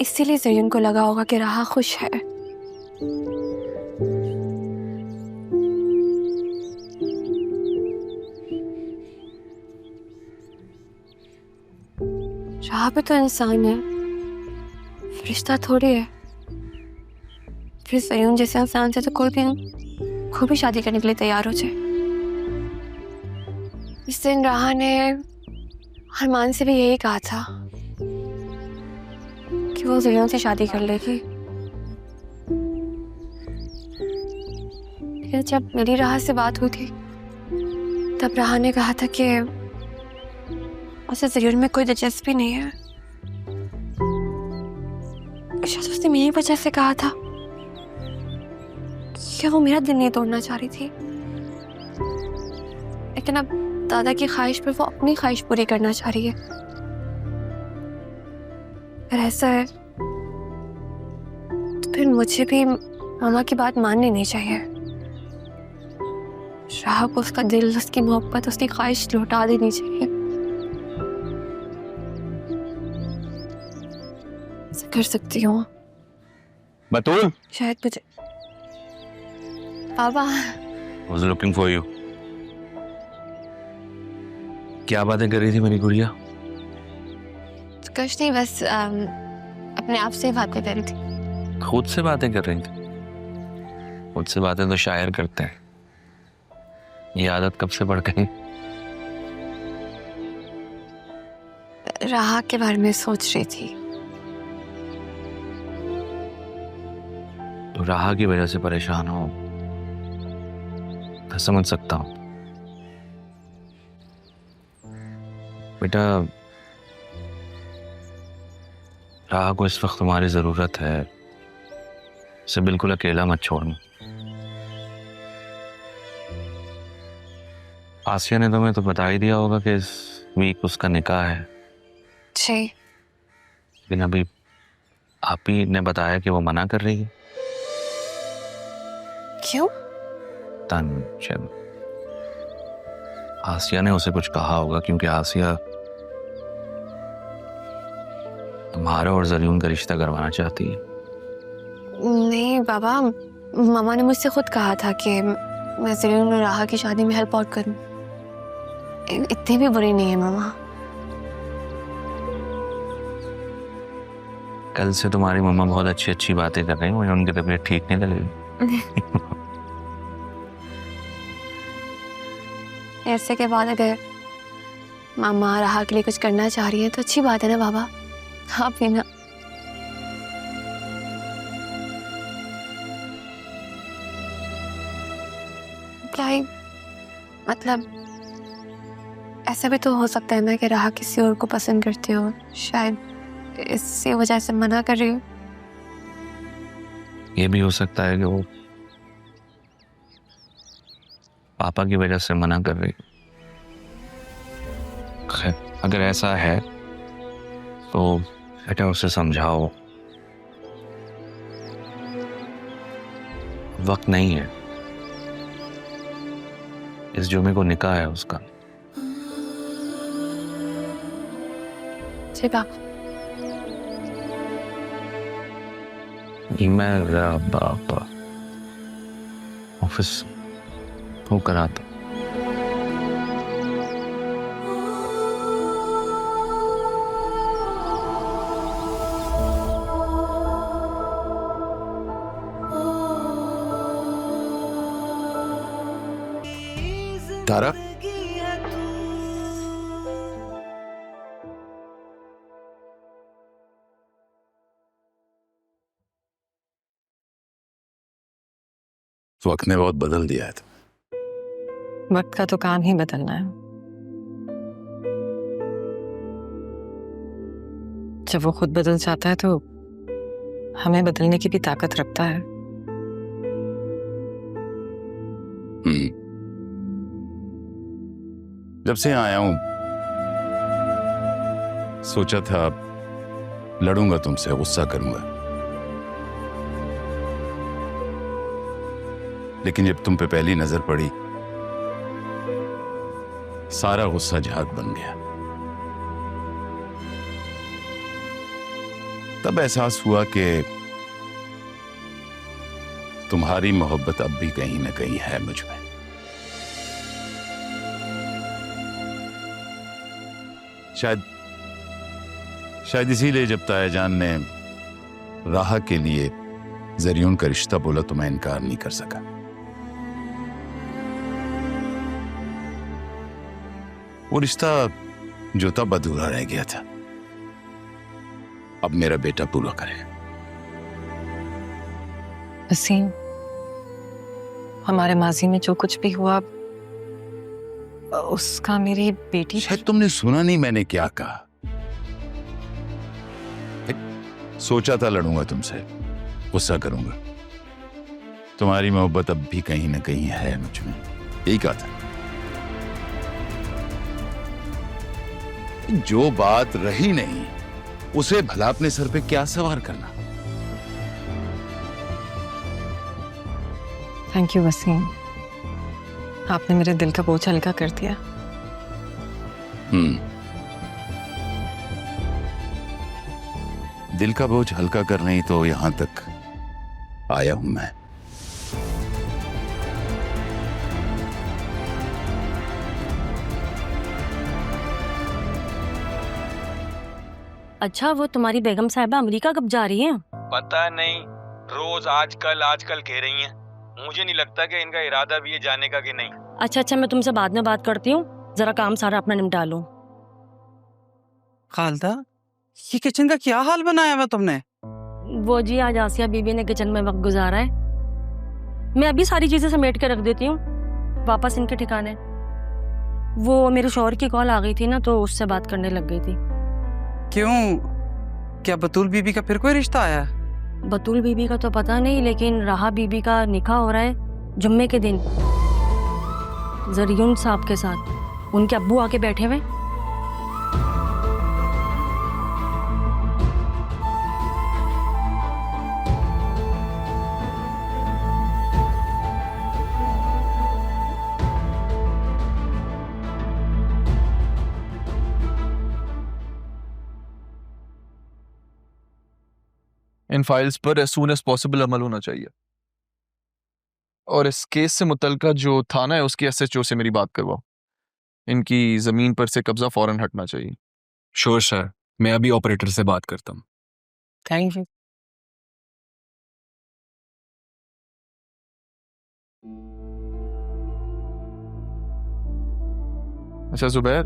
इसीलिए ज़रीन को लगा होगा कि राहा खुश है। राहा भी तो इंसान है, फरिश्ता थोड़ी है। फिर ज़रीन जैसे इंसान से तो कोई भी शादी करने के लिए तैयार हो जाए। इस दिन राहा ने अरमान से भी यही कहा था कि वो ज़रीन से शादी कर लेगी। फिर जब मेरी राहा से बात हुई थी तब राहा ने कहा था कि उसे ज़रीन में कोई दिलचस्पी नहीं है। शायद उसने मेरी वजह से कहा था कि वो मेरा दिल नहीं तोड़ना चाह रही थी, लेकिन अब दादा की ख्वाहिश पर वो अपनी ख्वाहिश पूरी करना चाह रही है। अगर ऐसा है तो फिर मुझे भी मामा की बात माननी नहीं चाहिए। राहा को उसका दिल, उसकी मोहब्बत, उसकी ख्वाहिश लौटा देनी चाहिए। ऐसा कर सकती हूँ बतूल, शायद मुझे। पापा was looking for you. क्या बातें कर रही थी मेरी गुड़िया? कुछ नहीं, बस अपने आप से बातें कर रही थी। खुद से बातें कर रही थी? खुद से बातें तो शायर करते हैं। ये आदत कब से पड़ गई? राहा के बारे में सोच रही थी। तो राहा की वजह से परेशान हो, मैं समझ सकता हूं। बेटा, राहा को इस वक्त तुम्हारी जरूरत है। इसे बिल्कुल अकेला मत छोड़ना। आसिया ने तुम्हें तो बता ही दिया होगा कि इस वीक उसका निकाह है। जी। लेकिन अभी आप ही ने बताया कि वो मना कर रही है। क्यों? तन आसिया ने उसे कुछ कहा होगा, क्योंकि आसिया तुम्हारा और ज़रीन का रिश्ता करवाना चाहती है। नहीं बाबा, मामा ने मुझसे खुद कहा था कि मैं ज़रीन और राहा की शादी में हेल्प आउट करूं। इतनी भी बुरी नहीं है मामा। कल से तुम्हारी मम्मा बहुत अच्छी अच्छी बातें कर रही हैं, मुझे उनकी तबीयत ठीक नहीं लगेगी। ऐसे के बाद अगर मामा राहा के लिए कुछ करना चाह रही है तो अच्छी बात है ना बाबा। आप भी ना। क्या ही मतलब, ऐसा भी तो हो सकता है ना कि राहा किसी और को पसंद करते हो, शायद इसी वजह से मना कर रही हो। ये भी हो सकता है कि वो पापा की वजह से मना कर रही। खैर, अगर ऐसा है तो बेटा उसे समझाओ, वक्त नहीं है। इस जुमे को निकाह है उसका। जी बाप। मेरा बाप ऑफिस होकर आता। तारा, वक्त ने बहुत बदल दिया है। वक्त का तो काम ही बदलना है। जब वो खुद बदल जाता है तो हमें बदलने की भी ताकत रखता है। जब से यहाँ आया हूं सोचा था लड़ूंगा तुमसे, गुस्सा करूंगा, लेकिन जब तुम पे पहली नजर पड़ी सारा गुस्सा झाग बन गया। तब एहसास हुआ कि तुम्हारी मोहब्बत अब भी कहीं ना कहीं है मुझ में। शायद इसीलिए जब तायाजान ने राह के लिए जरियून का रिश्ता बोला तो मैं इनकार नहीं कर सका। वो रिश्ता जो तब अधूरा रह गया था, अब मेरा बेटा पूरा करेगा। वसीम, हमारे माजी में जो कुछ भी हुआ उसका मेरी बेटी। शायद तुमने सुना नहीं मैंने क्या कहा। सोचा था लड़ूंगा तुमसे, गुस्सा करूंगा। तुम्हारी मोहब्बत अब भी कहीं ना कहीं है मुझ में, यही कहा था। जो बात रही नहीं उसे भला अपने सर पे क्या सवार करना। थैंक यू वसीम, आपने मेरे दिल का बोझ हल्का कर दिया। दिल का बोझ हल्का करने ही तो यहां तक आया हूं मैं। अच्छा, वो तुम्हारी बेगम साहिबा अमेरिका कब जा रही हैं? पता नहीं, रोज आजकल कह रही हैं। मुझे नहीं लगता कि इनका इरादा भी है जाने का कि नहीं। अच्छा, मैं तुमसे बाद में बात करती हूँ, जरा काम सारा अपना निपटा लो। खालदा, ये किचन का क्या हाल बनाया हुआ तुमने? वो जी, आज आसिया बीबी ने किचन में वक्त गुजारा है। मैं अभी सारी चीजें समेट के रख देती हूँ, वापस इनके ठिकाने। वो मेरे शौहर की कॉल आ गई थी ना, तो उससे बात करने लग गई थी। क्यों, क्या बतूल बीबी का फिर कोई रिश्ता आया? बतूल बीबी का तो पता नहीं, लेकिन राहा बीबी का निकाह हो रहा है जुम्मे के दिन जरियून साहब के साथ। उनके अब्बू आके बैठे हुए। इन फाइल्स पर एज सून एज पॉसिबल अमल होना चाहिए, और इस केस से मुतल्लिका जो थाना है उसकी एसएचओ से मेरी बात करवाओ। इनकी जमीन पर से कब्जा फौरन हटना चाहिए। श्योर सर, मैं अभी ऑपरेटर से बात करता हूँ। Thank you. अच्छा जुबैर,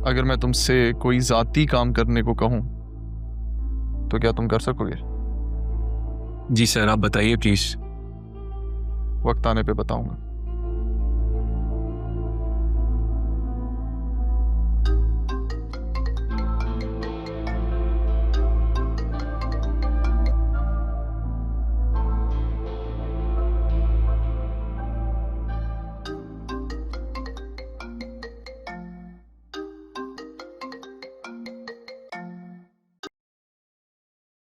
अगर मैं तुमसे कोई जाती काम करने को कहूँ तो क्या तुम कर सकोगे? जी सर, आप बताइए प्लीज। वक्त आने पे बताऊंगा।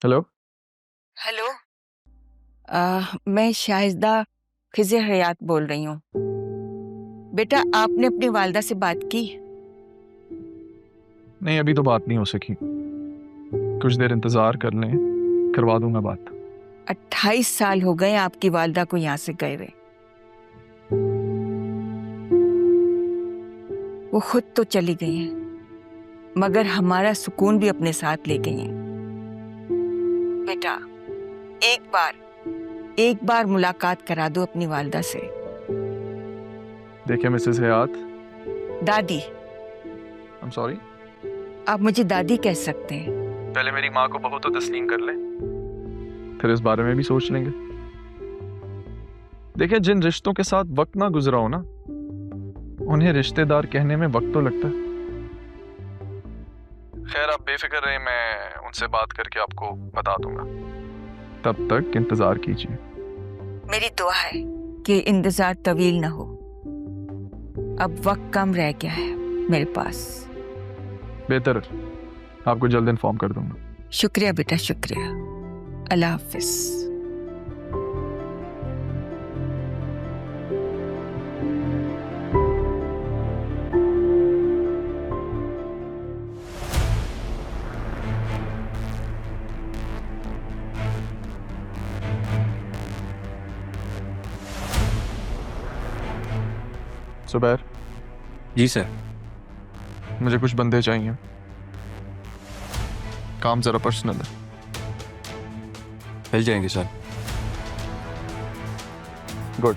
हेलो हेलो, मैं शाहिदा खिज़र हयात बोल रही हूँ। बेटा, आपने अपनी वालदा से बात की? नहीं, अभी तो बात नहीं हो सकी। कुछ देर इंतजार कर लें, करवा दूंगा बात। 28 साल हो गए आपकी वालदा को यहाँ से गए हुए। वो खुद तो चली गई हैं, मगर हमारा सुकून भी अपने साथ ले गई हैं। बेटा, एक बार मुलाकात करा दो अपनी वालदा से। देखिए मिसेस हयात, दादी, आई एम सॉरी। आप मुझे दादी कह सकते हैं। पहले मेरी माँ को बहू तो तस्लीम कर ले, फिर इस बारे में भी सोच लेंगे। देखिए, जिन रिश्तों के साथ वक्त ना गुजरा हो ना, उन्हें रिश्तेदार कहने में वक्त तो लगता है। खैर, आप बेफिक्र रहे, मैं उनसे बात करके आपको बता दूंगा। तब तक इंतजार कीजिए। मेरी दुआ है कि इंतजार तवील ना हो। अब वक्त कम रह गया है मेरे पास। बेहतर, आपको जल्द इन्फॉर्म कर दूंगा। शुक्रिया बेटा, शुक्रिया। अल्लाह हाफिज। जुबैर, जी सर। मुझे कुछ बंदे चाहिए, काम जरा पर्सनल है। मिल जाएंगे सर। गुड।